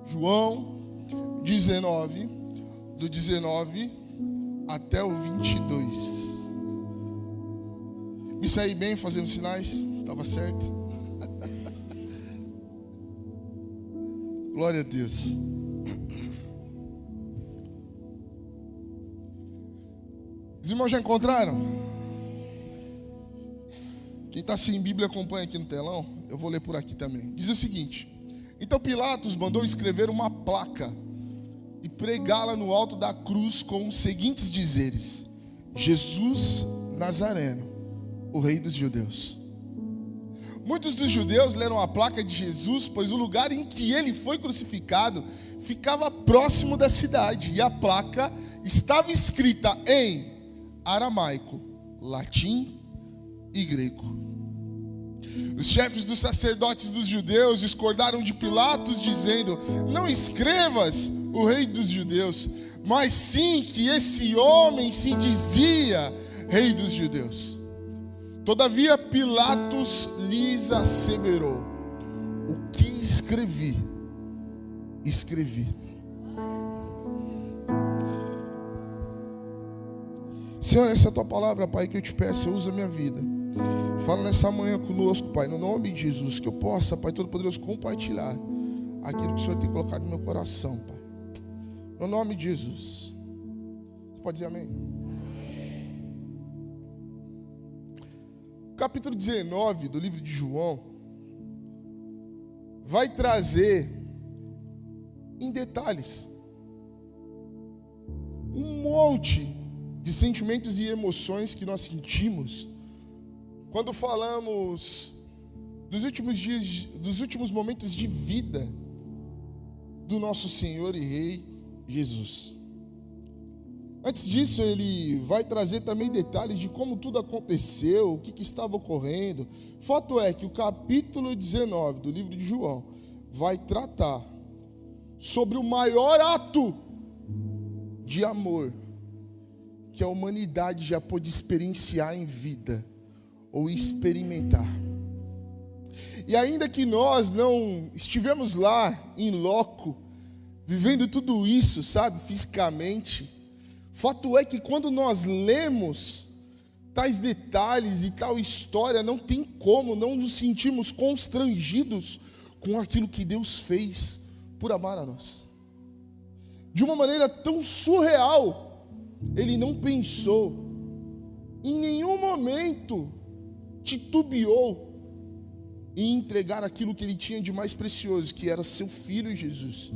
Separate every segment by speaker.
Speaker 1: João 19, do 19 até o 22. Me saí bem fazendo sinais? Estava certo? Glória a Deus. Os irmãos já encontraram? Quem está sem Bíblia acompanha aqui no telão. Eu vou ler por aqui também. Diz o seguinte: então Pilatos mandou escrever uma placa e pregá-la no alto da cruz com os seguintes dizeres: Jesus Nazareno, o Rei dos Judeus. Muitos dos judeus leram a placa de Jesus, pois o lugar em que ele foi crucificado ficava próximo da cidade, e a placa estava escrita em aramaico, latim e grego. Os chefes dos sacerdotes dos judeus discordaram de Pilatos, dizendo: não escrevas o Rei dos Judeus, mas sim que esse homem se dizia Rei dos Judeus. Todavia Pilatos lhes asseverou: o que escrevi, escrevi. Senhor, essa é a tua palavra, Pai, que eu te peço, usa a minha vida. Fala nessa manhã conosco, Pai, no nome de Jesus, que eu possa, Pai Todo-Poderoso, compartilhar aquilo que o Senhor tem colocado no meu coração, Pai. No nome de Jesus. Você pode dizer amém? O capítulo 19 do livro de João vai trazer em detalhes um monte de sentimentos e emoções que nós sentimos quando falamos dos últimos dias, dos últimos momentos de vida do nosso Senhor e Rei Jesus. Antes disso, ele vai trazer também detalhes de como tudo aconteceu, o que estava ocorrendo. Fato é que o capítulo 19 do livro de João vai tratar sobre o maior ato de amor que a humanidade já pôde experienciar em vida ou experimentar. E ainda que nós não estivemos lá em loco, vivendo tudo isso, sabe, fisicamente, fato é que quando nós lemos tais detalhes e tal história, não tem como não nos sentirmos constrangidos com aquilo que Deus fez por amar a nós. De uma maneira tão surreal, ele não pensou, em nenhum momento titubeou em entregar aquilo que ele tinha de mais precioso, que era seu filho Jesus,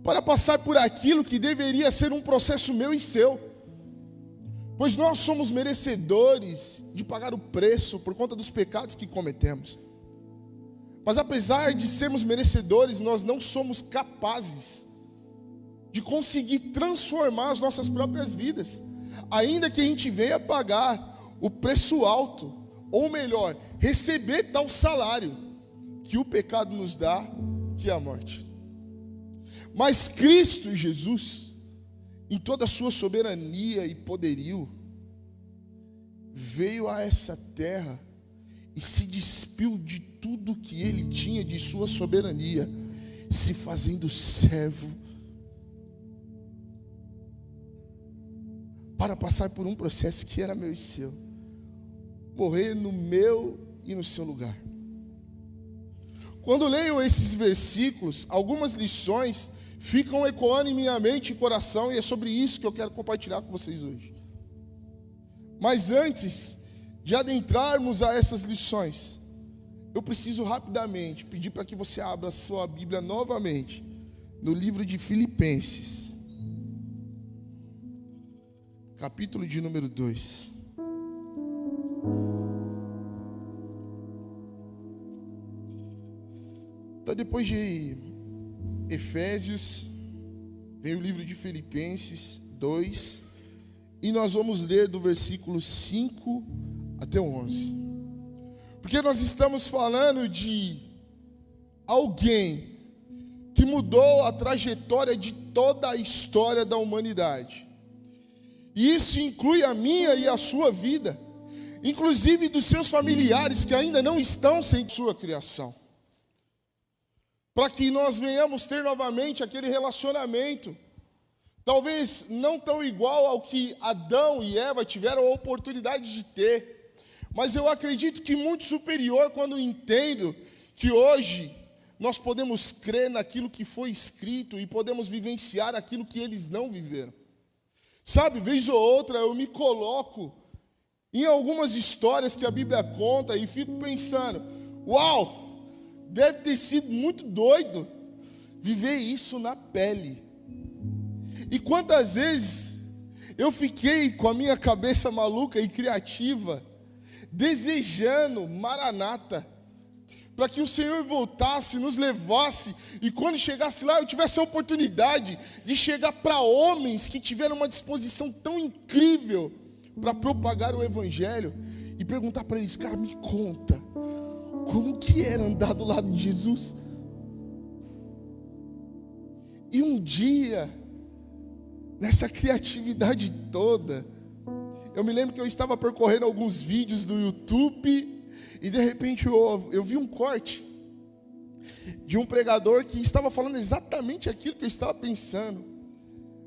Speaker 1: para passar por aquilo que deveria ser um processo meu e seu, pois nós somos merecedores de pagar o preço por conta dos pecados que cometemos. Mas apesar de sermos merecedores, nós não somos capazes de conseguir transformar as nossas próprias vidas, ainda que a gente venha pagar o preço alto, ou melhor, receber tal salário que o pecado nos dá, que é a morte. Mas Cristo Jesus, em toda a sua soberania e poderio, veio a essa terra e se despiu de tudo que ele tinha de sua soberania, se fazendo servo, para passar por um processo que era meu e seu, morrer no meu e no seu lugar. Quando leio esses versículos, algumas lições ficam ecoando em minha mente e coração, e é sobre isso que eu quero compartilhar com vocês hoje. Mas antes de adentrarmos a essas lições, eu preciso rapidamente pedir para que você abra a sua Bíblia novamente no livro de Filipenses, capítulo de número 2. Então, depois de Efésios, vem o livro de Filipenses 2, e nós vamos ler do versículo 5 até o 11. Porque nós estamos falando de alguém que mudou a trajetória de toda a história da humanidade. E isso inclui a minha e a sua vida, inclusive dos seus familiares que ainda não estão sem sua criação. para que nós venhamos ter novamente aquele relacionamento. Talvez não tão igual ao que Adão e Eva tiveram a oportunidade de ter, mas eu acredito que muito superior quando entendo que hoje nós podemos crer naquilo que foi escrito e podemos vivenciar aquilo que eles não viveram. Sabe, vez ou outra eu me coloco em algumas histórias que a Bíblia conta e fico pensando, uau, deve ter sido muito doido viver isso na pele. E quantas vezes eu fiquei com a minha cabeça maluca e criativa, desejando Maranata, para que o Senhor voltasse, nos levasse, e quando chegasse lá eu tivesse a oportunidade de chegar para homens que tiveram uma disposição tão incrível para propagar o Evangelho, e perguntar para eles, cara, me conta, como que era andar do lado de Jesus? E um dia, nessa criatividade toda, eu me lembro que eu estava percorrendo alguns vídeos do YouTube, e de repente eu vi um corte de um pregador que estava falando exatamente aquilo que eu estava pensando,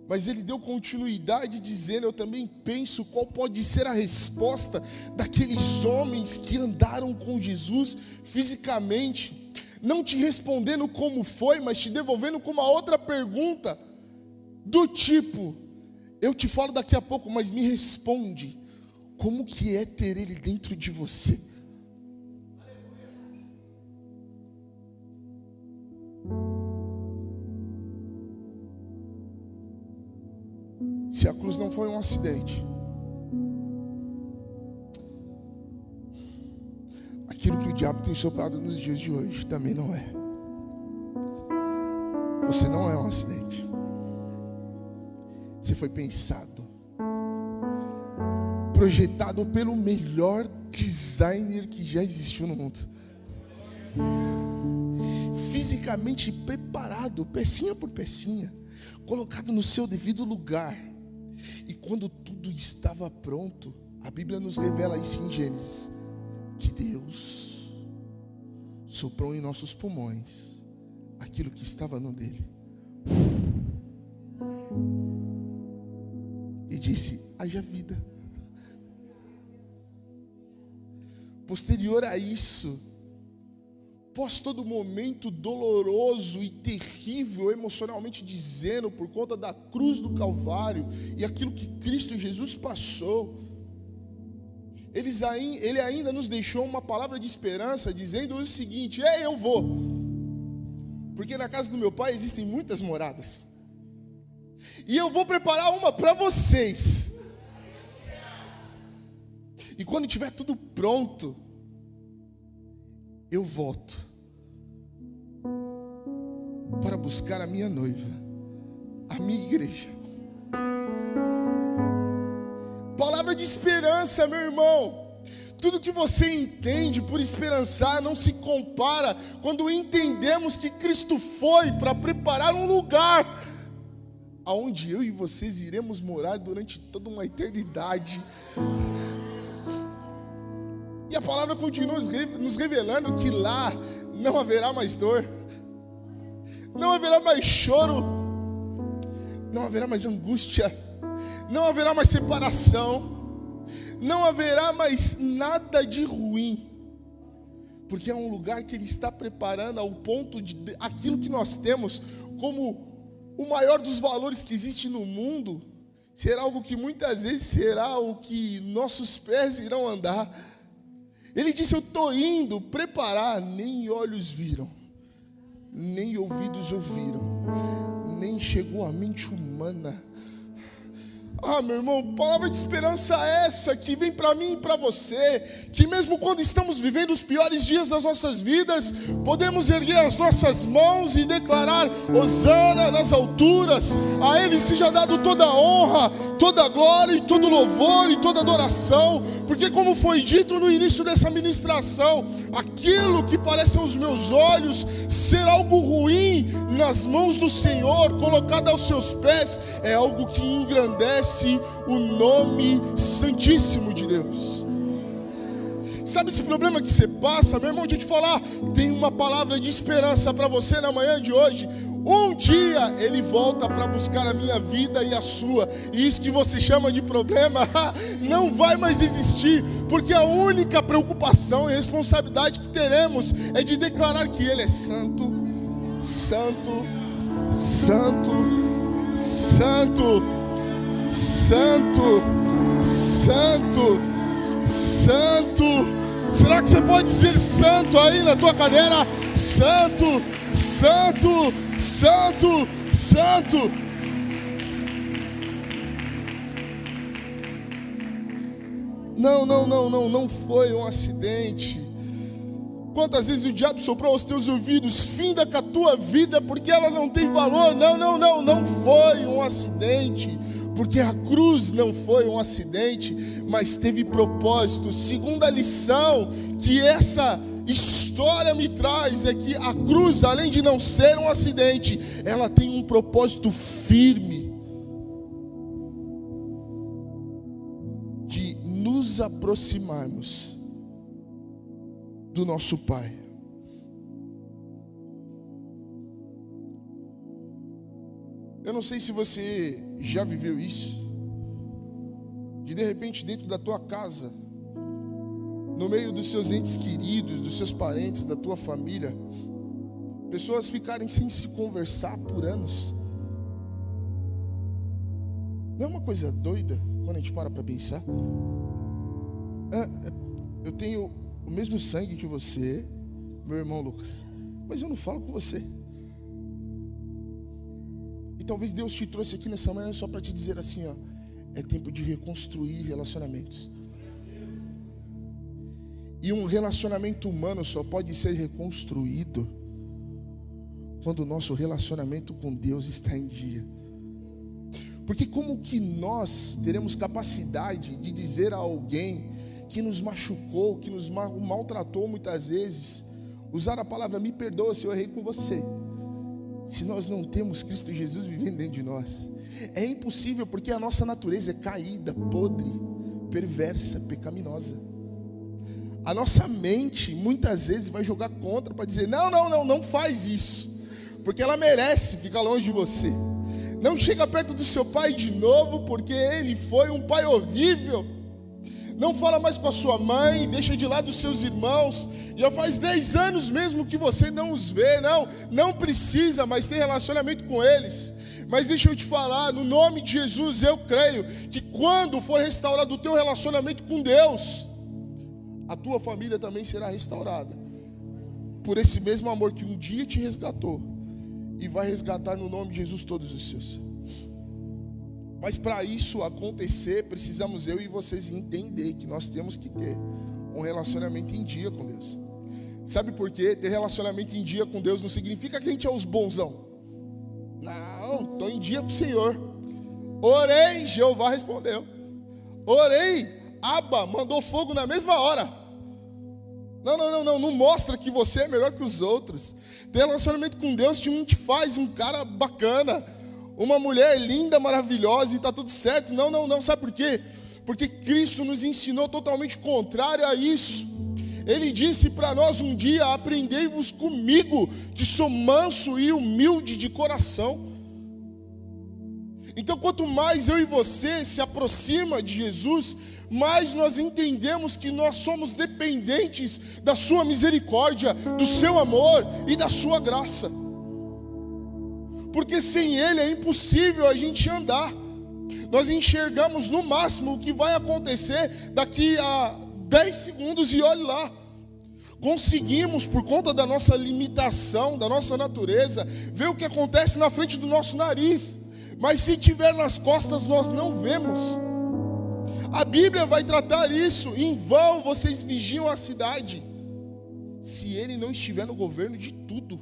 Speaker 1: mas ele deu continuidade dizendo, eu também penso qual pode ser a resposta daqueles homens que andaram com Jesus fisicamente, não te respondendo como foi, mas te devolvendo com uma outra pergunta, do tipo, eu te falo daqui a pouco, mas me responde, como que é ter ele dentro de você? Se a cruz não foi um acidente, aquilo que o diabo tem soprado nos dias de hoje também não é. Você não é um acidente. Você foi pensado, projetado pelo melhor designer que já existiu no mundo, fisicamente preparado, pecinha por pecinha, colocado no seu devido lugar. E quando tudo estava pronto, a Bíblia nos revela isso em Gênesis, que Deus soprou em nossos pulmões aquilo que estava no dele e disse, haja vida. Posterior a isso, após todo momento doloroso e terrível, emocionalmente dizendo, por conta da cruz do Calvário e aquilo que Cristo Jesus passou, ele ainda nos deixou uma palavra de esperança, dizendo o seguinte, eu vou, porque na casa do meu pai existem muitas moradas, e eu vou preparar uma para vocês, e quando tiver tudo pronto, eu volto para buscar a minha noiva, a minha igreja. Palavra de esperança, meu irmão. Tudo que você entende por esperançar não se compara quando entendemos que Cristo foi para preparar um lugar aonde eu e vocês iremos morar durante toda uma eternidade. E a palavra continua nos revelando que lá não haverá mais dor, não haverá mais choro, não haverá mais angústia, não haverá mais separação, não haverá mais nada de ruim, porque é um lugar que Ele está preparando ao ponto de aquilo que nós temos como o maior dos valores que existe no mundo, será algo que muitas vezes será o que nossos pés irão andar. Ele disse, eu estou indo preparar, nem olhos viram, nem ouvidos ouviram, nem chegou à mente humana. Meu irmão, palavra de esperança essa que vem para mim e para você, que mesmo quando estamos vivendo os piores dias das nossas vidas, podemos erguer as nossas mãos e declarar, Hosana nas alturas, a Ele seja dado toda a honra, toda a glória e todo louvor e toda adoração, porque como foi dito no início dessa ministração, aquilo que parece aos meus olhos ser algo ruim nas mãos do Senhor, colocado aos seus pés, é algo que engrandece o nome santíssimo de Deus. Sabe esse problema que você passa? Meu irmão, deixa eu te falar, tem uma palavra de esperança para você na manhã de hoje. Um dia Ele volta para buscar a minha vida e a sua. E isso que você chama de problema não vai mais existir. Porque a única preocupação e responsabilidade que teremos é de declarar que Ele é santo, santo, santo, santo, santo, santo, santo. Será que você pode dizer santo aí na tua cadeira? Santo, santo, santo, santo. Não foi um acidente. Quantas vezes o diabo soprou aos teus ouvidos: finda com a tua vida porque ela não tem valor. Não foi um acidente. Porque a cruz não foi um acidente, mas teve propósito. Segunda lição que essa história me traz é que a cruz, além de não ser um acidente, ela tem um propósito firme de nos aproximarmos do nosso Pai. Eu não sei se você já viveu isso, de repente dentro da tua casa, no meio dos seus entes queridos, dos seus parentes, da tua família, pessoas ficarem sem se conversar por anos. Não é uma coisa doida quando a gente para pensar? Eu tenho o mesmo sangue que você, meu irmão Lucas, mas eu não falo com você. E talvez Deus te trouxe aqui nessa manhã só para te dizer assim, ó, é tempo de reconstruir relacionamentos. E um relacionamento humano só pode ser reconstruído quando o nosso relacionamento com Deus está em dia. Porque como que nós teremos capacidade de dizer a alguém que nos machucou, que nos maltratou muitas vezes, usar a palavra me perdoa se eu errei com você, se nós não temos Cristo Jesus vivendo dentro de nós? É impossível, porque a nossa natureza é caída, podre, perversa, pecaminosa. A nossa mente muitas vezes vai jogar contra para dizer: não faz isso, porque ela merece ficar longe de você. Não chega perto do seu pai de novo, porque ele foi um pai horrível. Não fala mais com a sua mãe, deixa de lado os seus irmãos. Já faz 10 anos mesmo que você não os vê. Não precisa mais ter relacionamento com eles. Mas deixa eu te falar, no nome de Jesus, eu creio que quando for restaurado o teu relacionamento com Deus, a tua família também será restaurada por esse mesmo amor que um dia te resgatou e vai resgatar no nome de Jesus todos os seus. Mas para isso acontecer, precisamos eu e vocês entender que nós temos que ter um relacionamento em dia com Deus. Sabe por quê? Ter relacionamento em dia com Deus não significa que a gente é os bonzão. Não, estou em dia com o Senhor. Orei, Jeová respondeu. Orei, Abba mandou fogo na mesma hora. Não mostra que você é melhor que os outros. Ter relacionamento com Deus não te faz um cara bacana, uma mulher linda, maravilhosa e está tudo certo. Não, sabe por quê? Porque Cristo nos ensinou totalmente contrário a isso. Ele disse para nós um dia: aprendei-vos comigo, que sou manso e humilde de coração. Então, quanto mais eu e você se aproxima de Jesus, mais nós entendemos que nós somos dependentes da sua misericórdia, do seu amor e da sua graça. Porque sem Ele é impossível a gente andar. Nós enxergamos no máximo o que vai acontecer daqui a 10 segundos e olhe lá. Conseguimos, por conta da nossa limitação, da nossa natureza, ver o que acontece na frente do nosso nariz. Mas se tiver nas costas, nós não vemos. A Bíblia vai tratar isso. Em vão vocês vigiam a cidade, se Ele não estiver no governo de tudo.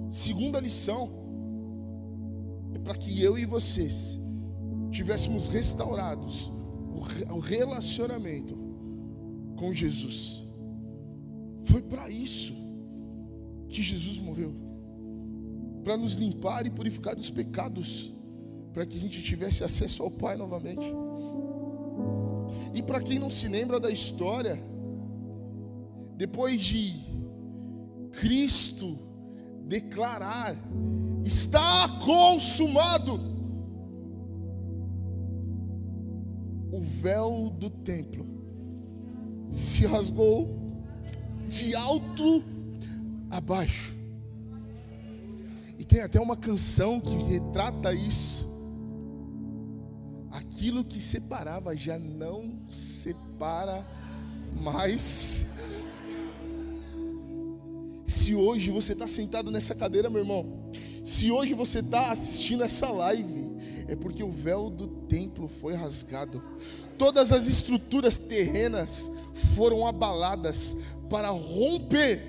Speaker 1: Segunda lição é para que eu e vocês tivéssemos restaurados o relacionamento com Jesus. Foi para isso que Jesus morreu, para nos limpar e purificar dos pecados, para que a gente tivesse acesso ao Pai novamente. E para quem não se lembra da história, depois de Cristo declarar: está consumado, o véu do templo se rasgou de alto a baixo. E tem até uma canção que retrata isso. Aquilo que separava já não separa mais. Se hoje você está sentado nessa cadeira, meu irmão, se hoje você está assistindo essa live, é porque o véu do templo foi rasgado. Todas as estruturas terrenas foram abaladas para romper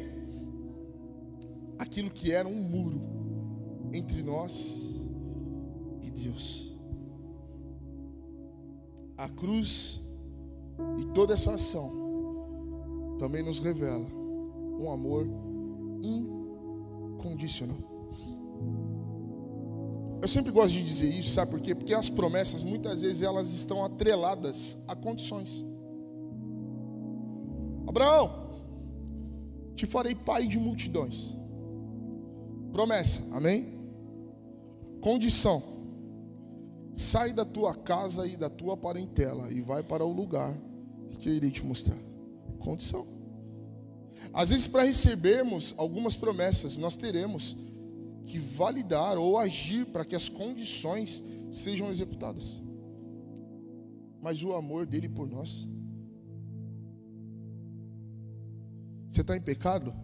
Speaker 1: aquilo que era um muro entre nós e Deus. A cruz e toda essa ação também nos revela um amor incondicional. Eu sempre gosto de dizer isso, sabe por quê? Porque as promessas, muitas vezes, elas estão atreladas a condições. Abraão, te farei pai de multidões. Promessa, amém? Condição: sai da tua casa e da tua parentela e vai para o lugar que eu irei te mostrar. Condição. Às vezes, para recebermos algumas promessas, nós teremos que validar ou agir para que as condições sejam executadas. Mas o amor dele por nós. Você está em pecado?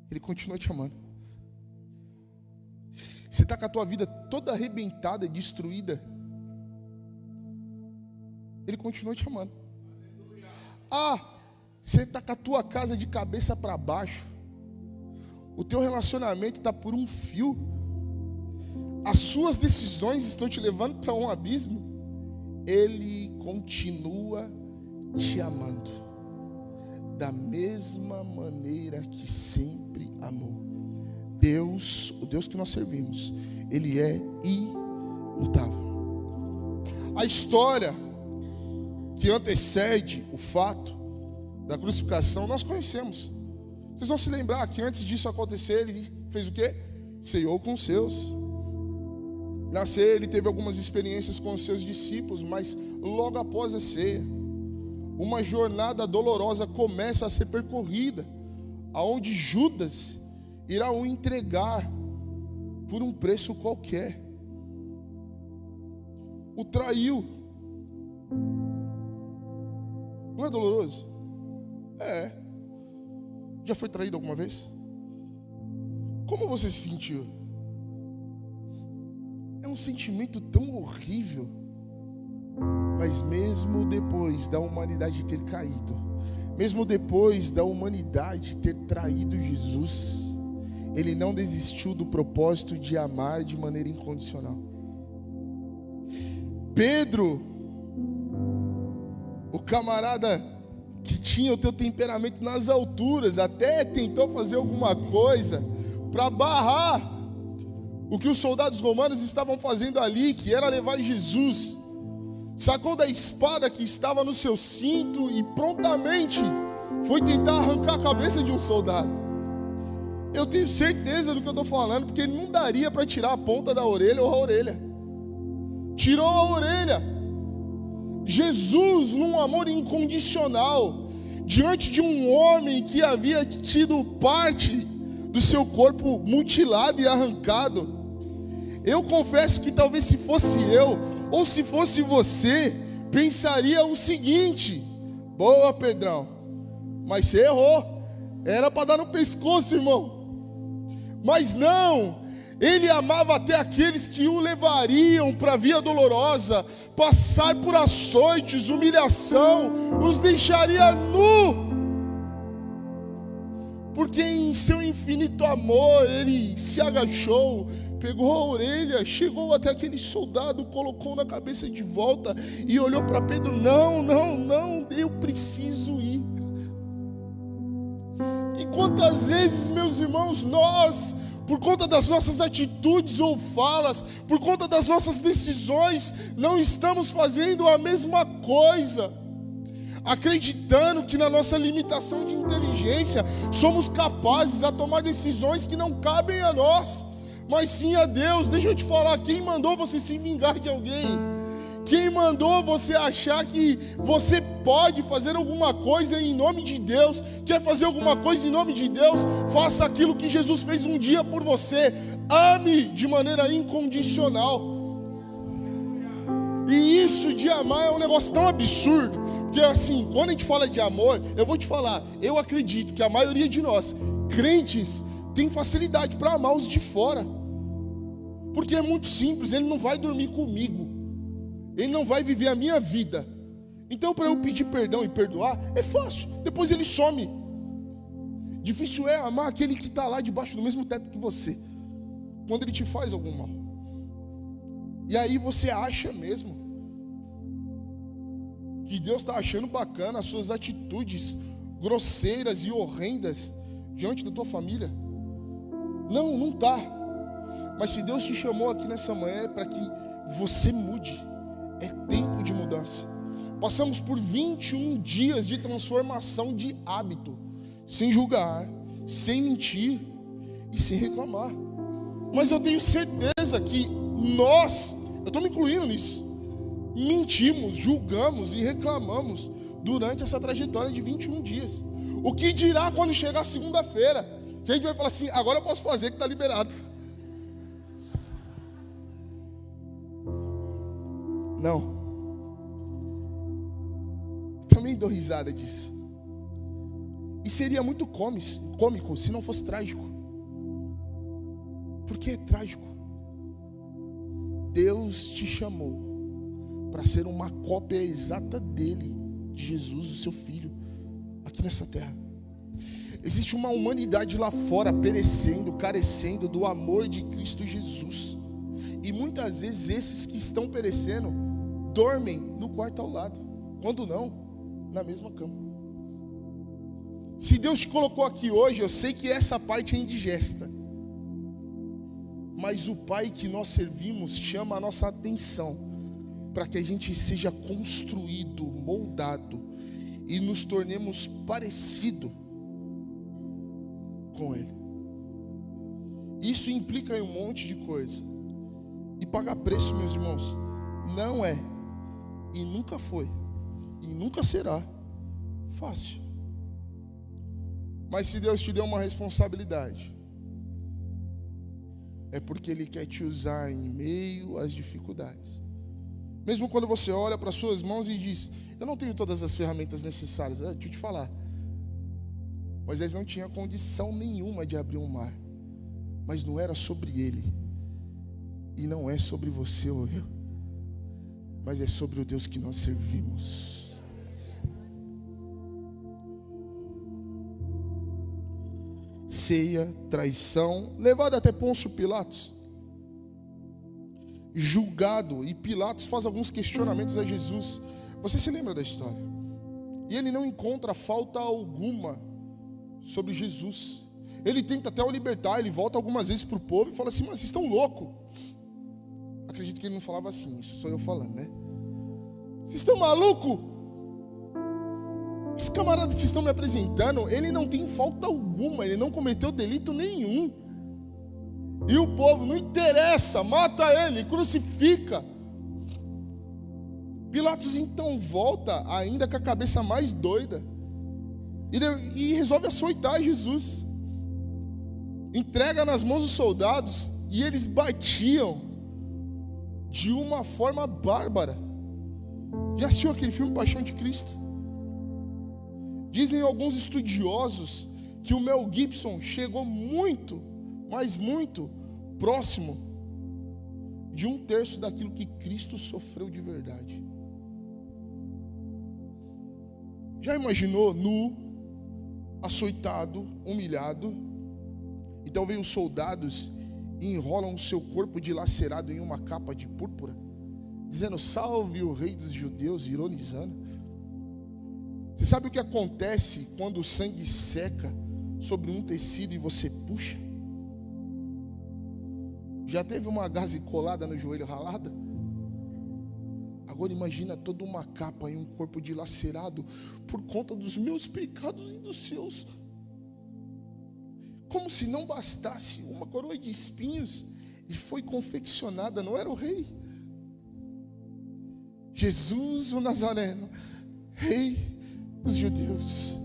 Speaker 1: Ele continua te amando. Você está com a tua vida toda arrebentada, destruída, Ele continua te amando. Você está com a tua casa de cabeça para baixo, o teu relacionamento está por um fio, as suas decisões estão te levando para um abismo, Ele continua te amando, da mesma maneira que sempre amou. Deus, o Deus que nós servimos, Ele é imutável. A história que antecede o fato da crucificação nós conhecemos. Vocês vão se lembrar que antes disso acontecer, Ele fez o quê? Ceiou com os seus. Nascer, Ele teve algumas experiências com os seus discípulos, mas logo após a ceia, uma jornada dolorosa começa a ser percorrida, aonde Judas irá o entregar por um preço qualquer. O traiu. Não é doloroso? É. Já foi traído alguma vez? Como você se sentiu? É um sentimento tão horrível. Mas mesmo depois da humanidade ter caído, mesmo depois da humanidade ter traído Jesus, Ele não desistiu do propósito de amar de maneira incondicional. Pedro, o camarada que tinha o teu temperamento nas alturas, até tentou fazer alguma coisa para barrar o que os soldados romanos estavam fazendo ali, que era levar Jesus. Sacou da espada que estava no seu cinto e prontamente foi tentar arrancar a cabeça de um soldado. Eu tenho certeza do que eu estou falando, porque ele não daria para tirar a ponta da orelha ou a orelha. Tirou a orelha. Jesus, num amor incondicional, diante de um homem que havia tido parte do seu corpo mutilado e arrancado. Eu confesso que talvez se fosse eu, ou se fosse você, pensaria o seguinte: boa, Pedrão, mas você errou, era para dar no pescoço, irmão. Mas não, Ele amava até aqueles que o levariam para a via dolorosa, passar por açoites, humilhação, os deixaria nu, porque em seu infinito amor Ele se agachou, pegou a orelha, chegou até aquele soldado, colocou na cabeça de volta e olhou para Pedro: não, eu preciso ir. E quantas vezes, meus irmãos, nós, por conta das nossas atitudes ou falas, por conta das nossas decisões, não estamos fazendo a mesma coisa, acreditando que na nossa limitação de inteligência somos capazes a tomar decisões que não cabem a nós, mas sim a Deus. Deixa eu te falar, quem mandou você se vingar de alguém? Quem mandou você achar que você pode fazer alguma coisa em nome de Deus? Quer fazer alguma coisa em nome de Deus? Faça aquilo que Jesus fez um dia por você. Ame de maneira incondicional. E isso de amar é um negócio tão absurdo. Porque assim, quando a gente fala de amor, eu vou te falar, eu acredito que a maioria de nós, crentes, tem facilidade para amar os de fora. Porque é muito simples, ele não vai dormir comigo. Ele não vai viver a minha vida. Então, para eu pedir perdão e perdoar, é fácil. Depois ele some. Difícil é amar aquele que está lá debaixo do mesmo teto que você, quando ele te faz algum mal. E aí você acha mesmo que Deus está achando bacana as suas atitudes grosseiras e horrendas diante da tua família? Não, não está. Mas se Deus te chamou aqui nessa manhã é para que você mude. É tempo de mudança. Passamos por 21 dias de transformação de hábito, sem julgar, sem mentir e sem reclamar. Mas eu tenho certeza que nós, eu estou me incluindo nisso, mentimos, julgamos e reclamamos durante essa trajetória de 21 dias. O que dirá quando chegar segunda-feira? Que a gente vai falar assim, agora eu posso fazer que está liberado. Não. Eu também dou risada disso. E seria muito cômico se não fosse trágico. Porque é trágico. Deus te chamou para ser uma cópia exata dele, de Jesus, o seu filho, aqui nessa terra. Existe uma humanidade lá fora perecendo, carecendo do amor de Cristo Jesus. E muitas vezes esses que estão perecendo dormem no quarto ao lado, quando não, na mesma cama. Se Deus te colocou aqui hoje, eu sei que essa parte é indigesta, mas o Pai que nós servimos chama a nossa atenção para que a gente seja construído, moldado e nos tornemos parecido com Ele. Isso implica em um monte de coisa. E pagar preço, meus irmãos, não é, e nunca foi, e nunca será fácil. Mas se Deus te deu uma responsabilidade, é porque Ele quer te usar em meio às dificuldades. Mesmo quando você olha para as suas mãos e diz, eu não tenho todas as ferramentas necessárias. Deixa eu te falar, Moisés não tinha condição nenhuma de abrir um mar, mas não era sobre ele, e não é sobre você ou eu, mas é sobre o Deus que nós servimos. Ceia, traição, levado até Pôncio Pilatos, julgado, e Pilatos faz alguns questionamentos a Jesus. Você se lembra da história? E ele não encontra falta alguma sobre Jesus. Ele tenta até o libertar, ele volta algumas vezes para o povo e fala assim, mas vocês estão loucos. Acredito que ele não falava assim, isso sou eu falando, né? Vocês estão malucos? Esse camarada que vocês estão me apresentando, ele não tem falta alguma, ele não cometeu delito nenhum. E o povo, não interessa, mata ele, crucifica. Pilatos então volta, ainda com a cabeça mais doida, e resolve açoitar Jesus. Entrega nas mãos dos soldados, e eles batiam de uma forma bárbara. Já assistiu aquele filme Paixão de Cristo? Dizem alguns estudiosos que o Mel Gibson chegou muito, mas muito próximo de 1/3 daquilo que Cristo sofreu de verdade. Já imaginou nu, açoitado, humilhado? Então vem os soldados e enrolam o seu corpo dilacerado em uma capa de púrpura, dizendo, salve o rei dos judeus, ironizando. Você sabe o que acontece quando o sangue seca sobre um tecido e você puxa? Já teve uma gaze colada no joelho ralada? Agora imagina toda uma capa e um corpo dilacerado por conta dos meus pecados e dos seus. Como se não bastasse uma coroa de espinhos, e foi confeccionada, não era o rei. Jesus o Nazareno, rei dos judeus,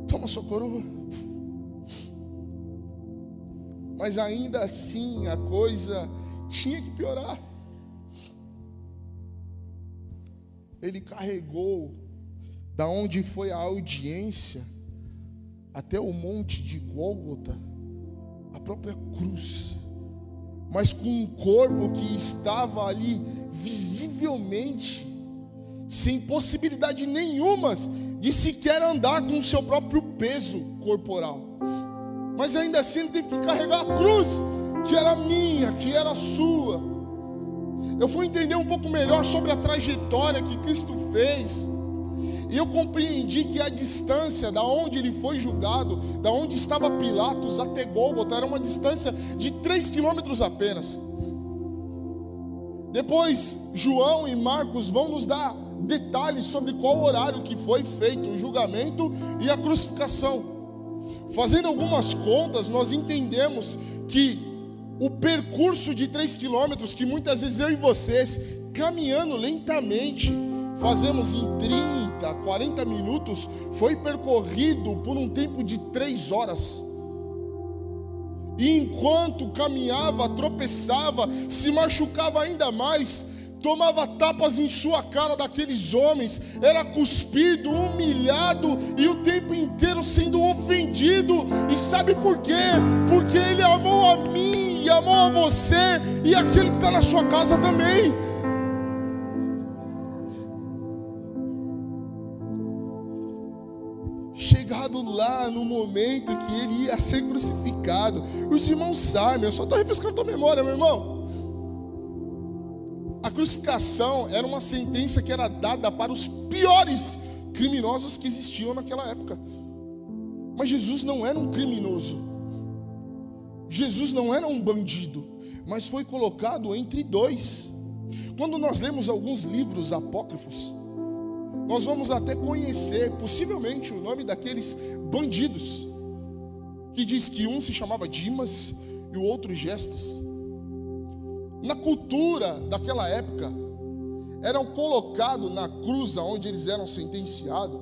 Speaker 1: toma sua coroa. Mas ainda assim a coisa tinha que piorar. Ele carregou da onde foi a audiência até o monte de Gólgota, a própria cruz, mas com um corpo que estava ali visivelmente sem possibilidade nenhuma de sequer andar com o seu próprio peso corporal. Mas ainda assim ele teve que carregar a cruz, que era minha, que era sua. Eu fui entender um pouco melhor sobre a trajetória que Cristo fez, e eu compreendi que a distância da onde ele foi julgado, da onde estava Pilatos até Gólgota, era uma distância de 3 quilômetros apenas. Depois João e Marcos vão nos dar detalhes sobre qual horário que foi feito o julgamento e a crucificação. Fazendo algumas contas, nós entendemos que o percurso de 3 quilômetros, que muitas vezes eu e vocês, caminhando lentamente, fazemos em 30, 40 minutos, foi percorrido por um tempo de 3 horas. E enquanto caminhava, tropeçava, se machucava ainda mais, tomava tapas em sua cara daqueles homens, era cuspido, humilhado e o tempo inteiro sendo ofendido. E sabe por quê? Porque ele amou a mim e amou a você e aquele que está na sua casa também. Chegado lá no momento que ele ia ser crucificado, os irmãos sabem, eu só estou refrescando a tua memória, meu irmão. A crucificação era uma sentença que era dada para os piores criminosos que existiam naquela época. Mas Jesus não era um criminoso, Jesus não era um bandido, mas foi colocado entre dois. Quando nós lemos alguns livros apócrifos, nós vamos até conhecer possivelmente o nome daqueles bandidos, que diz que um se chamava Dimas e o outro Gestas. Na cultura daquela época, eram colocados na cruz onde eles eram sentenciados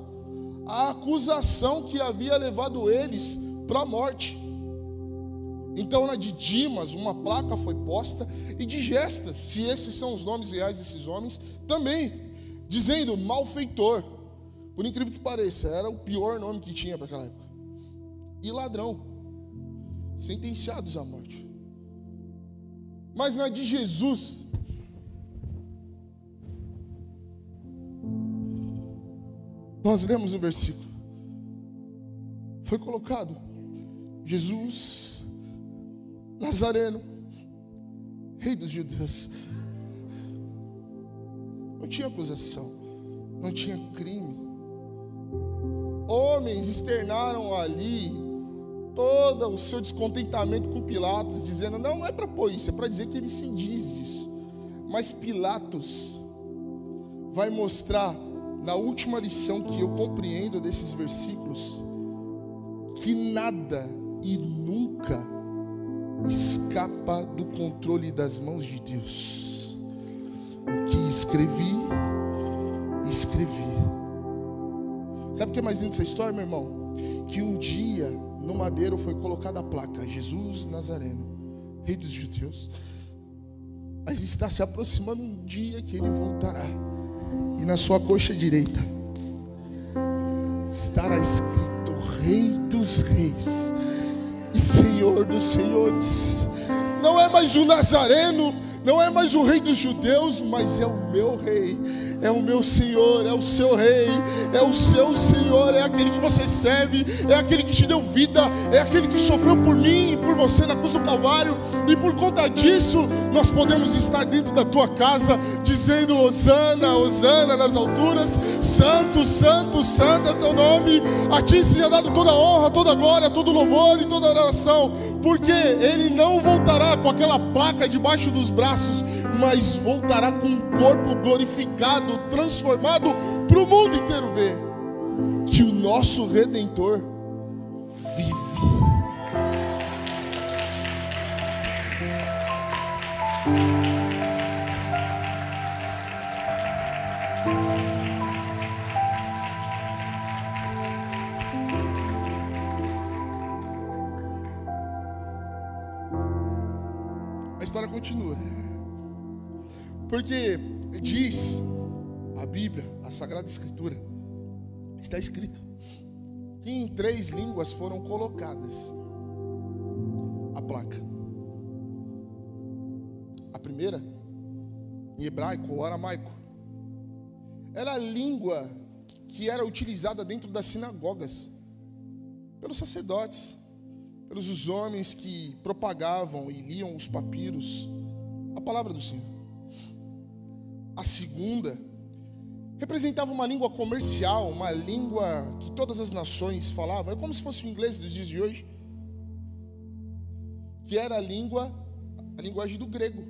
Speaker 1: a acusação que havia levado eles para a morte. Então na de Dimas uma placa foi posta, e de Gestas, se esses são os nomes reais desses homens, também, dizendo malfeitor. Por incrível que pareça, era o pior nome que tinha para aquela época. E ladrão, sentenciados à morte. Mas na de Jesus, nós lemos o versículo, foi colocado Jesus Nazareno, rei dos judeus. Não tinha acusação, não tinha crime. Homens externaram ali todo o seu descontentamento com Pilatos, dizendo, não é para pôr isso, é para dizer que ele se diz isso. Mas Pilatos vai mostrar, na última lição que eu compreendo desses versículos, que nada e nunca escapa do controle das mãos de Deus. O que escrevi. Sabe o que é mais lindo dessa história, meu irmão? Que um dia no madeiro foi colocada a placa Jesus Nazareno, rei dos judeus. Mas está se aproximando um dia que ele voltará, e na sua coxa direita estará escrito Rei dos reis e Senhor dos senhores. Não é mais o Nazareno, não é mais o rei dos judeus, mas é o meu rei, é o meu Senhor, é o seu rei, é o seu Senhor, é aquele que você serve, é aquele que te deu vida, é aquele que sofreu por mim e por você na cruz do Calvário. E por conta disso, nós podemos estar dentro da tua casa, dizendo Hosana, Hosana nas alturas, Santo, Santo, Santo é teu nome, a ti seja dado toda honra, toda glória, todo louvor e toda adoração, Porque ele não voltará com aquela placa debaixo dos braços, mas voltará com um corpo glorificado, transformado, para o mundo inteiro ver que o nosso Redentor vive. A história continua. Porque diz a Bíblia, a Sagrada Escritura, está escrito que em 3 línguas foram colocadas a placa. A primeira, em hebraico ou aramaico, era a língua que era utilizada dentro das sinagogas pelos sacerdotes, pelos os homens que propagavam e liam os papiros, a palavra do Senhor. A segunda representava uma língua comercial, uma língua que todas as nações falavam, é como se fosse o inglês dos dias de hoje, que era a linguagem do grego.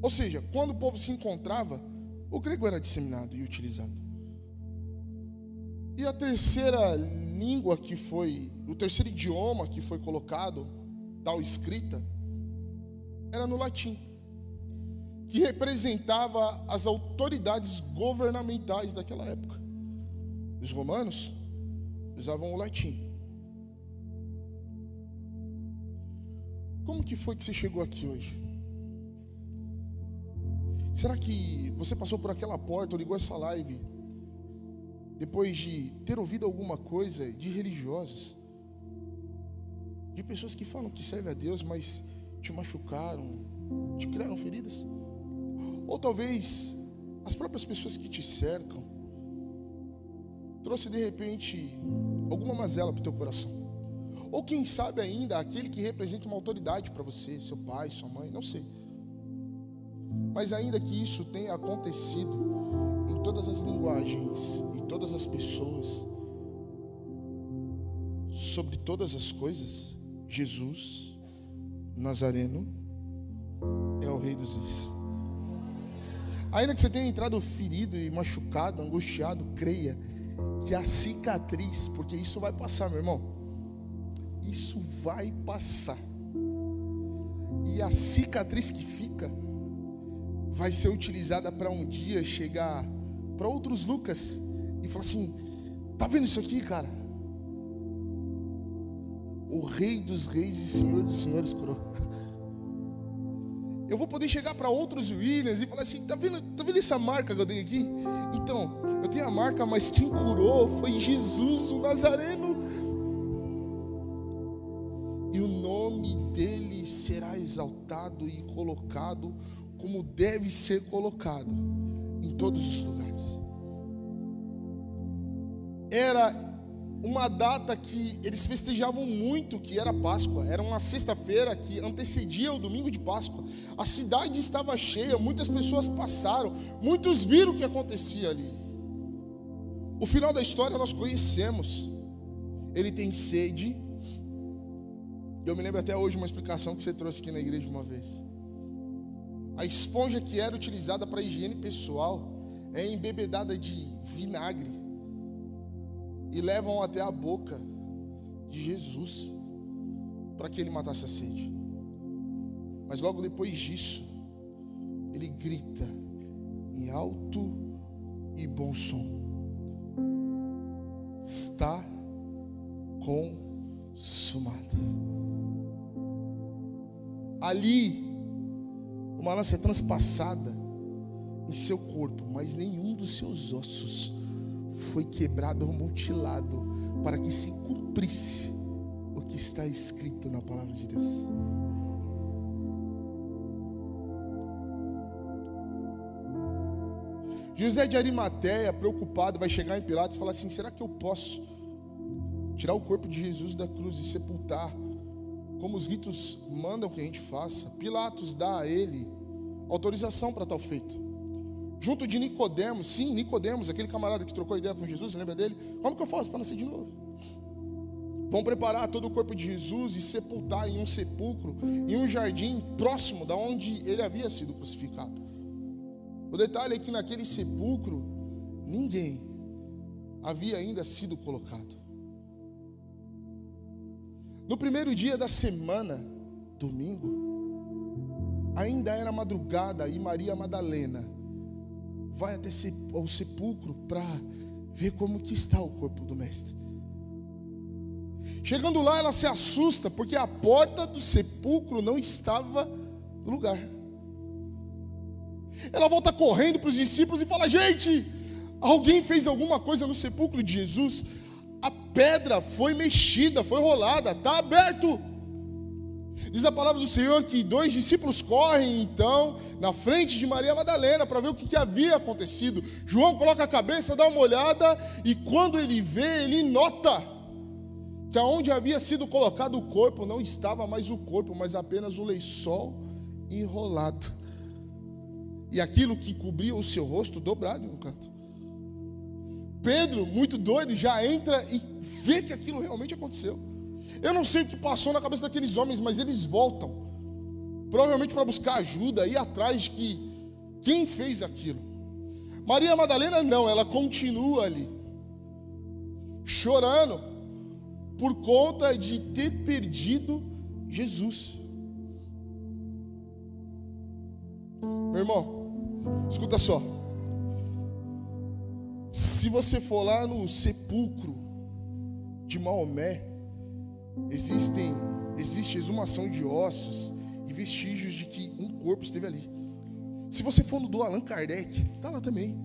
Speaker 1: Ou seja, quando o povo se encontrava, o grego era disseminado e utilizado. E a terceira língua que foi, o terceiro idioma que foi colocado, tal escrita, era no latim, que representava as autoridades governamentais daquela época. Os romanos usavam o latim. Como que foi que você chegou aqui hoje? Será que você passou por aquela porta ou ligou essa live depois de ter ouvido alguma coisa de religiosos, de pessoas que falam que servem a Deus, mas te machucaram, te criaram feridas? Ou talvez as próprias pessoas que te cercam trouxe de repente alguma mazela para o teu coração. Ou quem sabe ainda aquele que representa uma autoridade para você, seu pai, sua mãe, não sei. Mas ainda que isso tenha acontecido em todas as linguagens, em todas as pessoas, sobre todas as coisas, Jesus Nazareno é o Rei dos Reis. Ainda que você tenha entrado ferido e machucado, angustiado, creia que a cicatriz, porque isso vai passar, meu irmão, isso vai passar. E a cicatriz que fica vai ser utilizada para um dia chegar para outros Lucas e falar assim: tá vendo isso aqui, cara? O Rei dos Reis e Senhor dos Senhores curou. Eu vou poder chegar para outros Williams e falar assim: tá vendo essa marca que eu tenho aqui? Então, eu tenho a marca, mas quem curou foi Jesus, o Nazareno. E o nome dele será exaltado e colocado como deve ser colocado em todos os lugares. Era uma data que eles festejavam muito, que era Páscoa. Era uma sexta-feira que antecedia o domingo de Páscoa. A cidade estava cheia, muitas pessoas passaram, muitos viram o que acontecia ali. O final da história nós conhecemos. Ele tem sede. Eu me lembro até hoje uma explicação que você trouxe aqui na igreja uma vez. A esponja que era utilizada para higiene pessoal é embebedada de vinagre e levam até a boca de Jesus para que ele matasse a sede. Mas logo depois disso, ele grita em alto e bom som: está consumado. Ali, uma lança é transpassada em seu corpo, mas nenhum dos seus ossos foi quebrado ou mutilado, para que se cumprisse o que está escrito na palavra de Deus. José de Arimateia, preocupado, vai chegar em Pilatos e falar assim: será que eu posso tirar o corpo de Jesus da cruz e sepultar, como os ritos mandam que a gente faça? Pilatos dá a ele autorização para tal feito. Junto de Nicodemos, sim, Nicodemos, aquele camarada que trocou ideia com Jesus, você lembra dele? Como que eu faço para nascer de novo? vão preparar todo o corpo de Jesus e sepultar em um sepulcro, em um jardim próximo da onde ele havia sido crucificado. O detalhe é que naquele sepulcro, ninguém havia ainda sido colocado. No primeiro dia da semana, domingo, ainda era madrugada e Maria Madalena vai até o sepulcro para ver como que está o corpo do mestre. Chegando lá, ela se assusta porque a porta do sepulcro não estava no lugar. Ela volta correndo para os discípulos e fala: gente, alguém fez alguma coisa no sepulcro de Jesus? A pedra foi mexida, foi rolada, está aberto. Diz a palavra do Senhor que 2 discípulos correm então na frente de Maria Madalena para ver o que havia acontecido. João coloca a cabeça, dá uma olhada, e quando ele vê, ele nota que aonde havia sido colocado o corpo não estava mais o corpo, mas apenas o lençol enrolado, e aquilo que cobria o seu rosto dobrado em um canto. Pedro, muito doido, já entra e vê que aquilo realmente aconteceu. Eu não sei o que passou na cabeça daqueles homens, mas eles voltam, provavelmente para buscar ajuda, ir atrás de quem fez aquilo. Maria Madalena não, ela continua ali, chorando, por conta de ter perdido Jesus. Meu irmão, escuta só. Se você for lá no sepulcro de Maomé, existe exumação de ossos e vestígios de que um corpo esteve ali. Se você for no do Allan Kardec, está lá também.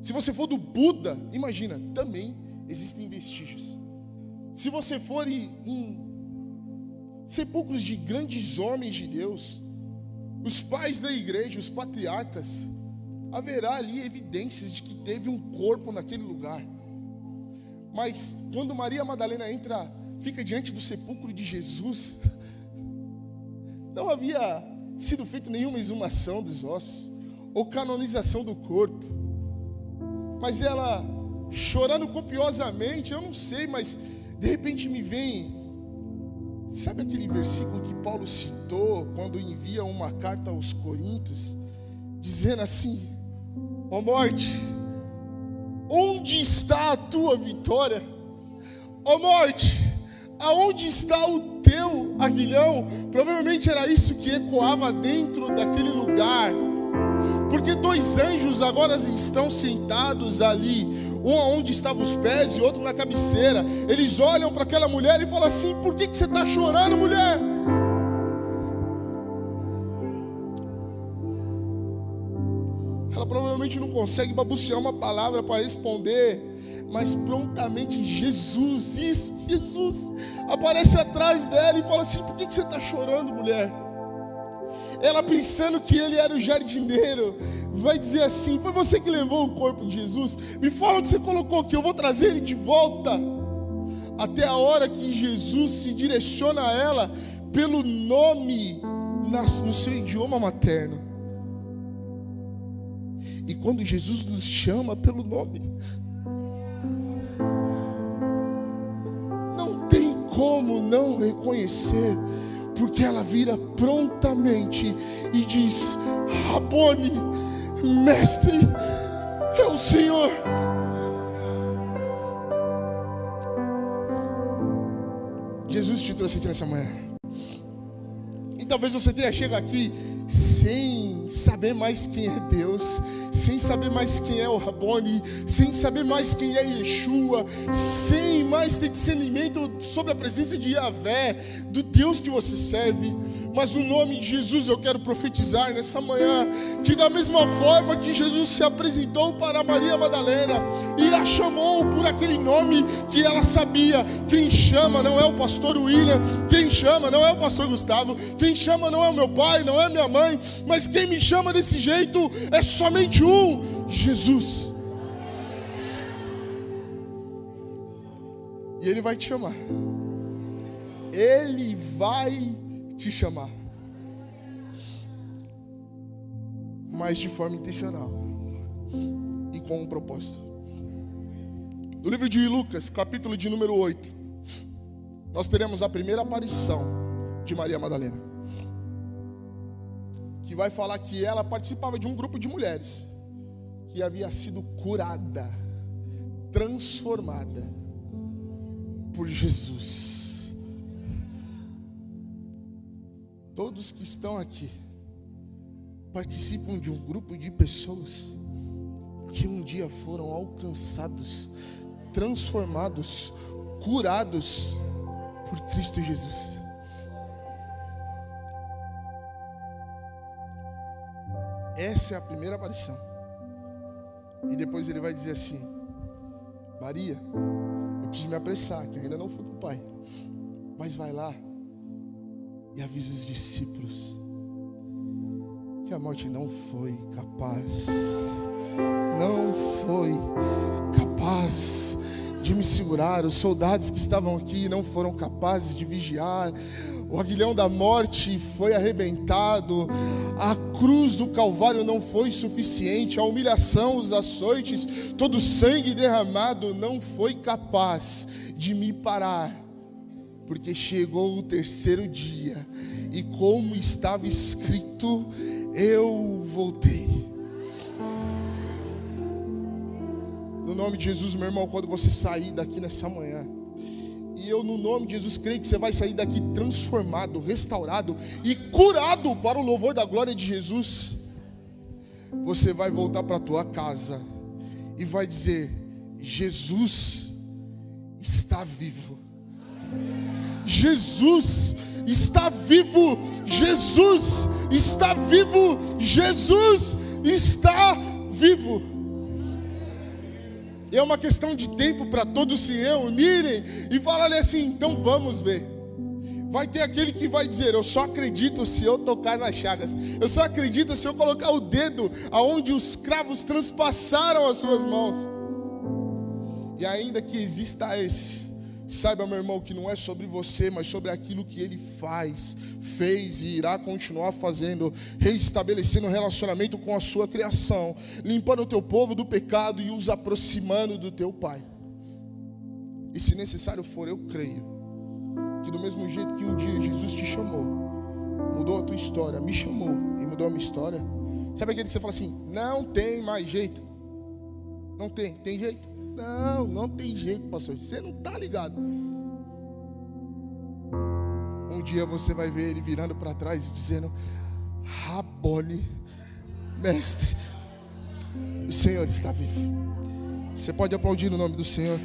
Speaker 1: Se você for do Buda, imagina, também existem vestígios. Se você for em sepulcros de grandes homens de Deus, os pais da igreja, os patriarcas, haverá ali evidências de que teve um corpo naquele lugar. Mas quando Maria Madalena fica diante do sepulcro de Jesus, não havia sido feita nenhuma exumação dos ossos ou canonização do corpo. Mas ela, chorando copiosamente, eu não sei, mas de repente me vem, sabe aquele versículo que Paulo citou quando envia uma carta aos Coríntios, dizendo assim: ó morte, onde está a tua vitória? Ó morte, aonde está o teu aguilhão? Provavelmente era isso que ecoava dentro daquele lugar, porque 2 anjos agora estão sentados ali, um onde estavam os pés e outro na cabeceira. Eles olham para aquela mulher e falam assim: por que você está chorando, mulher? Ela provavelmente não consegue balbuciar uma palavra para responder, mas prontamente Jesus aparece atrás dela e fala assim: por que você está chorando, mulher? Ela, pensando que ele era o jardineiro, vai dizer assim: foi você que levou o corpo de Jesus? Me fala onde você colocou, que eu vou trazer ele de volta. Até a hora que Jesus se direciona a ela pelo nome no seu idioma materno. E quando Jesus nos chama pelo nome, não tem como não reconhecer, porque ela vira prontamente e diz: Rabone, mestre, é o Senhor. Jesus te trouxe aqui nessa manhã. E talvez você tenha chegado aqui sem saber mais quem é Deus, sem saber mais quem é o Rabone, sem saber mais quem é Yeshua, sem mais ter discernimento sobre a presença de Yahvé, do Deus que você serve. Mas no nome de Jesus eu quero profetizar nessa manhã que da mesma forma que Jesus se apresentou para Maria Madalena e a chamou por aquele nome que ela sabia, quem chama não é o pastor William, quem chama não é o pastor Gustavo, quem chama não é o meu pai, não é minha mãe, mas quem me chama desse jeito é somente um: Jesus. E Ele vai te chamar. Ele vai te chamar, mas de forma intencional e com um propósito. No livro de Lucas, capítulo de número 8, nós teremos a primeira aparição de Maria Madalena, que vai falar que ela participava de um grupo de mulheres que havia sido curada, transformada por Jesus. Todos que estão aqui participam de um grupo de pessoas que um dia foram alcançados, transformados, curados por Cristo Jesus. Essa é a primeira aparição. E depois ele vai dizer assim: Maria, eu preciso me apressar, que eu ainda não fui para o Pai, mas vai lá e avisa os discípulos que a morte não foi capaz de me segurar. Os soldados que estavam aqui não foram capazes de vigiar. O aguilhão da morte foi arrebentado. A cruz do Calvário não foi suficiente. A humilhação, os açoites, todo o sangue derramado não foi capaz de me parar. Porque chegou o terceiro dia e, como estava escrito, eu voltei. No nome de Jesus, meu irmão, quando você sair daqui nessa manhã, e eu no nome de Jesus creio que você vai sair daqui transformado, restaurado e curado para o louvor da glória de Jesus. Você vai voltar para a tua casa e vai dizer: Jesus está vivo. Jesus está vivo. Jesus está vivo. Jesus está vivo. É uma questão de tempo para todos se reunirem e falarem assim: então vamos ver. Vai ter aquele que vai dizer: eu só acredito se eu tocar nas chagas. Eu só acredito se eu colocar o dedo aonde os cravos transpassaram as suas mãos. E ainda que exista esse, saiba, meu irmão, que não é sobre você, mas sobre aquilo que Ele fez e irá continuar fazendo, reestabelecendo um relacionamento com a sua criação, limpando o teu povo do pecado e os aproximando do teu Pai. E se necessário for, eu creio que do mesmo jeito que um dia Jesus te chamou, mudou a tua história, me chamou e mudou a minha história. Sabe aquele que você fala assim: não tem mais jeito? Não tem jeito? Não tem jeito, pastor, você não está ligado. Um dia você vai ver Ele virando para trás e dizendo: Rabone, mestre, o Senhor está vivo. Você pode aplaudir no nome do Senhor.